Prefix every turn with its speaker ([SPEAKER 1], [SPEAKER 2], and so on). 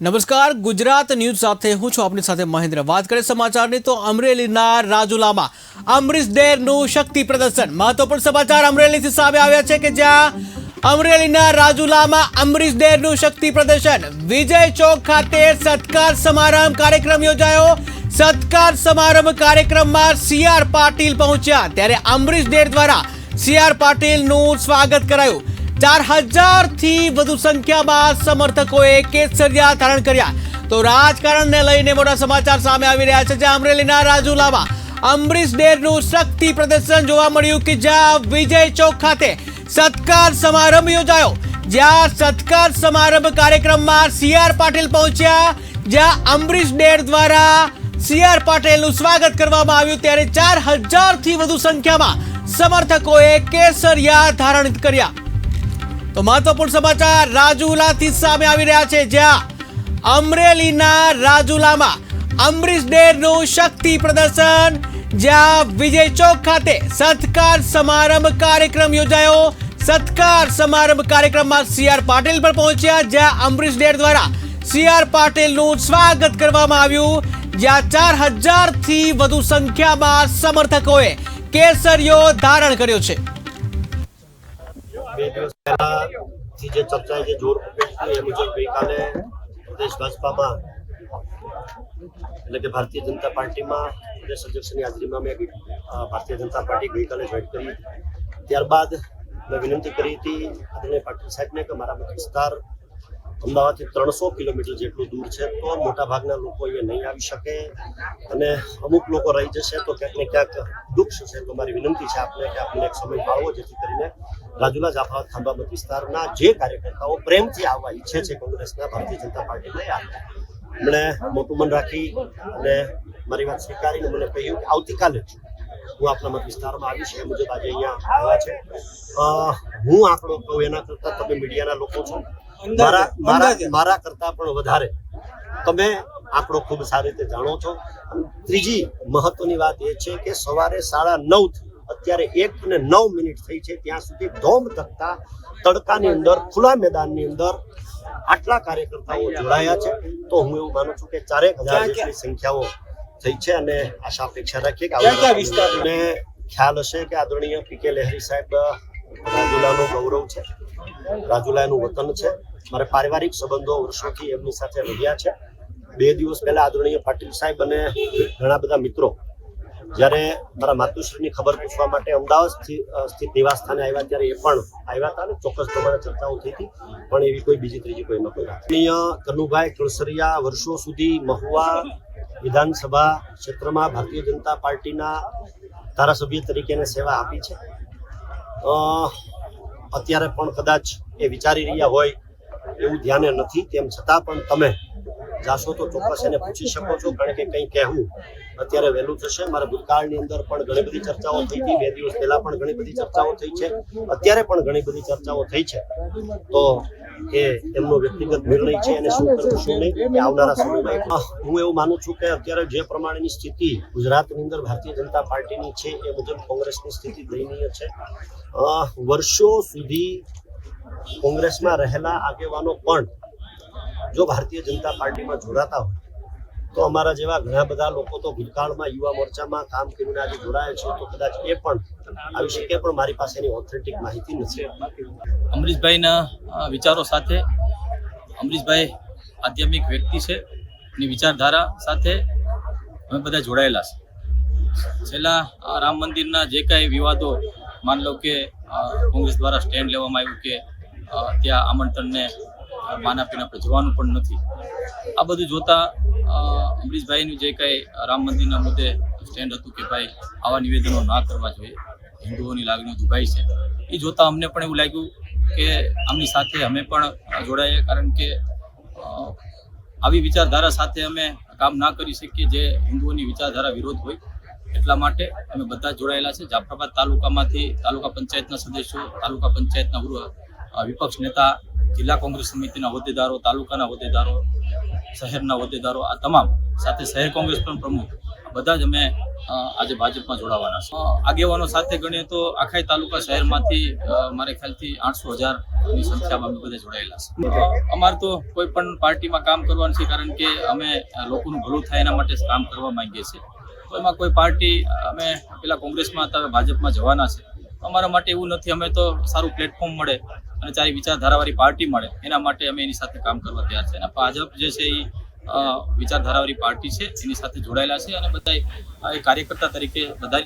[SPEAKER 1] નમસ્કાર, ગુજરાત ન્યૂઝ સાથે હું છું આપની સાથે મહેન્દ્ર। વાત કરીએ સમાચારની તો અમરેલીના રાજુલામાં અમરીશ ડેરનું શક્તિ પ્રદર્શન। મહત્વપૂર્ણ સમાચાર અમરેલીથી સામે આવ્યા છે કે જ્યાં અમરેલીના રાજુલામાં અમરીશ ડેરનું શક્તિ પ્રદર્શન। વિજય ચોક ખાતે સત્કાર સમારંભ કાર્યક્રમ યોજાયો। સત્કાર સમારંભ કાર્યક્રમમાં સીઆર પાટીલ પહોંચ્યા ત્યારે અમરીશ ડેર દ્વારા સીઆર પાટીલનું સ્વાગત કરાયું। 4000 થી વધુ સંખ્યામાં સમર્થકોએ કેસરિયા ધારણ કર્યા। તો રાજકારણને લઈને મોટા સમાચાર સામે આવી રહ્યા છે જ્યાં અમરેલીના રાજુલામાં અમરીશ ડેરનું શક્તિ પ્રદર્શન જોવા મળ્યું કે જ્યાં વિજય ચોક ખાતે સત્કાર સમારંભ યોજાયો। જ્યાં સત્કાર સમારંભ કાર્યક્રમમાં સીઆર પાટીલ પહોંચ્યા જ્યાં અમરીશ ડેર દ્વારા સીઆર પાટીલનું સ્વાગત કરવામાં આવ્યું ત્યારે 4000 થી વધુ સંખ્યામાં સમર્થકોએ કેસરિયા ધારણ કર્યા। तो महत्वपूर्ण समाचार રાજુલાથી સામે આવી રહ્યા છે જ્યાં અમરેલીના રાજુલામાં અમરીશ ડેરનું શક્તિ પ્રદર્શન। જ્યાં વિજય ચોક ખાતે સત્કાર સમારંભ કાર્યક્રમ યોજાયો। સત્કાર સમારંભ કાર્યક્રમમાં સીઆર પાટીલ પણ પહોંચ્યા જ્યાં અમરીશ ડેર દ્વારા સીઆર પાટીલનું સ્વાગત કરવામાં આવ્યું। જ્યાં 4000 થી વધુ સંખ્યામાં સમર્થકોએ કેસરિયો ધારણ કર્યો છે।
[SPEAKER 2] બે દિવસ પહેલાથી જે ચર્ચાએ જે જોર પકડી એ મુજબ ગઈકાલે પ્રદેશ ભાજપામાં એટલે કે ભારતીય જનતા પાર્ટીમાં પ્રદેશ અધ્યક્ષની હાજરીમાં મેં ભારતીય જનતા પાર્ટી ગઈકાલે જોઈન કરી હતી। ત્યારબાદ મેં વિનંતી કરી હતી આદરણીય પાટીલ સાહેબને કે મારા મત વિસ્તાર અમદાવાદથી 300 કિલોમીટર જેટલું દૂર છે તો મોટાભાગના લોકો અહીંયા નહીં આવી શકે અને અમુક લોકો રહી જશે તો ક્યાંક ને ક્યાંક દુઃખ થશે। તો મારી વિનંતી છે આપને કે આપને એક સમય ફાળવો જેથી કરીને રાજુલા જાફરાબાદ ખાંભા મત વિસ્તારના જે કાર્યકર્તાઓ પ્રેમથી આવવા ઈચ્છે છે કોંગ્રેસના ભારતીય જનતા પાર્ટીને એમણે મોટું મન રાખી અને મારી વાત સ્વીકારીને મને કહ્યું કે આવતીકાલે જ હું આપણા મત વિસ્તારમાં આવીશ એ મુજબ આજે અહીંયા આવ્યા છે। હું આંકડો કહું એના કરતાં તમે મીડિયાના લોકો છો, મારા કરતા પણ વધારે તમે આંકડો ખૂબ સારી રીતે જાણો છો। ત્રીજી મહત્વની વાત એ છે કે સવારે 9:30 અત્યારે 1:09 થઈ છે ત્યાં સુધી ધોમ તકતા તડકાની અંદર ખુલ્લા મેદાનની અંદર આટલા કાર્યકર્તાઓ જોડાયા છે। તો હું એવું માનું છું કે 4000 જેટલી સંખ્યાઓ થઈ છે અને આશા અપેક્ષા રાખીએ કે વિસ્તારને ખ્યાલ હશે કે આદરણીય પીકે લહેરી સાહેબ રાજુલાનું ગૌરવ છે, રાજુલાનું વતન છે। મારે પારિવારિક સંબંધો વર્ષોથી એમની સાથે રહ્યા છે। 2 દિવસ પહેલા આદરણીય પાટીલ સાહેબ અને ઘણા બધા મિત્રો જ્યારે મારા માતુશ્રીની ખબર પૂછવા માટે અમદાવાદ સ્થિત નિવાસ સ્થાને આવ્યા ત્યારે એ પણ આવ્યા હતા અને ચોક્કસ પ્રમાણે ચર્ચાઓ થઈ હતી પણ એવી કોઈ બીજી ત્રીજી કોઈ કોઈ વાત કનુભાઈ કળસરિયા વર્ષો સુધી મહુવા વિધાનસભા ક્ષેત્રમાં ભારતીય જનતા પાર્ટીના ધારાસભ્ય તરીકે સેવા આપી છે। અત્યારે પણ કદાચ એ વિચારી રહ્યા હોય એવું ધ્યાને નથી, તેમ છતાં પણ તમે જાશો તો ચોક્કસ એને પૂછી શકો છો કારણ કે કંઈ કહેવું અત્યારે વહેલું થશે। મારા ભૂતકાળની અંદર પણ ઘણી બધી ચર્ચાઓ થઈ હતી, 2 દિવસ પહેલા પણ ઘણી બધી ચર્ચાઓ થઈ છે, અત્યારે પણ ઘણી બધી ચર્ચાઓ થઈ છે। તો એ એમનો વ્યક્તિગત નિર્ણય છે અને શું કરવું શું નહીં આવનારા સમયમાં હું એવું માનું છું કે અત્યારે જે પ્રમાણેની સ્થિતિ ગુજરાતની અંદર ભારતીય જનતા પાર્ટીની છે એ મુજબ કોંગ્રેસની સ્થિતિ દયનીય છે। વર્ષો સુધી કોંગ્રેસમાં રહેલા આગેવાનો પણ જો ભારતીય જનતા પાર્ટીમાં જોડાતા હોય તો અમારા જેવા ઘણા બધા લોકો તો ભૂતકાળમાં યુવા મોરચામાં કામ કરીને આજે જોડાયા છે તો કદાચ એ પણ આવી શકે પણ મારી પાસે એની ઓથેન્ટિક માહિતી નથી।
[SPEAKER 3] અમરીશભાઈના વિચારો સાથે અમરીશભાઈ આધ્યાત્મિક વ્યક્તિ છે, એની વિચારધારા સાથે અમે બધા જોડાયેલા છે। છેલ્લા રામ મંદિરના જે કાંઈ વિવાદો માન લો કે કોંગ્રેસ દ્વારા સ્ટેન્ડ લેવામાં આવ્યું કે ત્યાં આમંત્રણને માન આપીને આપણે જવાનું પણ નથી, આ બધું જોતા અમરીશભાઈનું જે કાંઈ રામ મંદિરના મુદ્દે સ્ટેન્ડ હતું કે ભાઈ આવા નિવેદનો ના કરવા જોઈએ, હિન્દુઓની લાગણીઓ દુભાઈ છે, એ જોતા અમને પણ એવું લાગ્યું કે આમની સાથે અમે પણ જોડાઈએ કારણ કે આવી વિચારધારા સાથે અમે કામ ના કરી શકીએ જે હિન્દુઓની વિચારધારા વિરોધ હોય, એટલા માટે અમે બધા જોડાયેલા છે। જાફરાબાદ તાલુકામાંથી તાલુકા પંચાયતના સદસ્યો, તાલુકા પંચાયતના વિપક્ષ નેતા, જિલ્લા કોંગ્રેસ સમિતિના હોદ્દેદારો, તાલુકાના હોદ્દેદારો, શહેરના હોદ્દેદારો, આ તમામ સાથે શહેર કોંગ્રેસ પણ પ્રમુખ બધા જ અમે આજે ભાજપમાં જોડાવાના છે. આગેવાનો સાથે ગણીએ તો આખા તાલુકા શહેરમાંથી મારે ખ્યાલથી 800,000ની સંખ્યામાં અમે બધા જોડાયેલા છે. અમારે તો કોઈ પણ પાર્ટીમાં કામ કરવાનું છે, કારણ કે અમે લોકોનું ભલું થાય એના માટે જ કામ કરવા માંગીએ છીએ. તો એમાં કોઈ પાર્ટી અમે પેલા કોંગ્રેસમાં હતા, હવે ભાજપમાં જવાના છે. અમારા માટે એવું નથી. અમે તો સારું પ્લેટફોર્મ મળે અને સારી વિચારધારાવાળી પાર્ટી મળે એના માટે અમે એની સાથે કામ કરવા તૈયાર છે. અને ભાજપ જે છે એ વિચારધારાવાળી પાર્ટી છે, એની સાથે જોડાયેલા છે અને બધા કાર્યકર્તા તરીકે બધા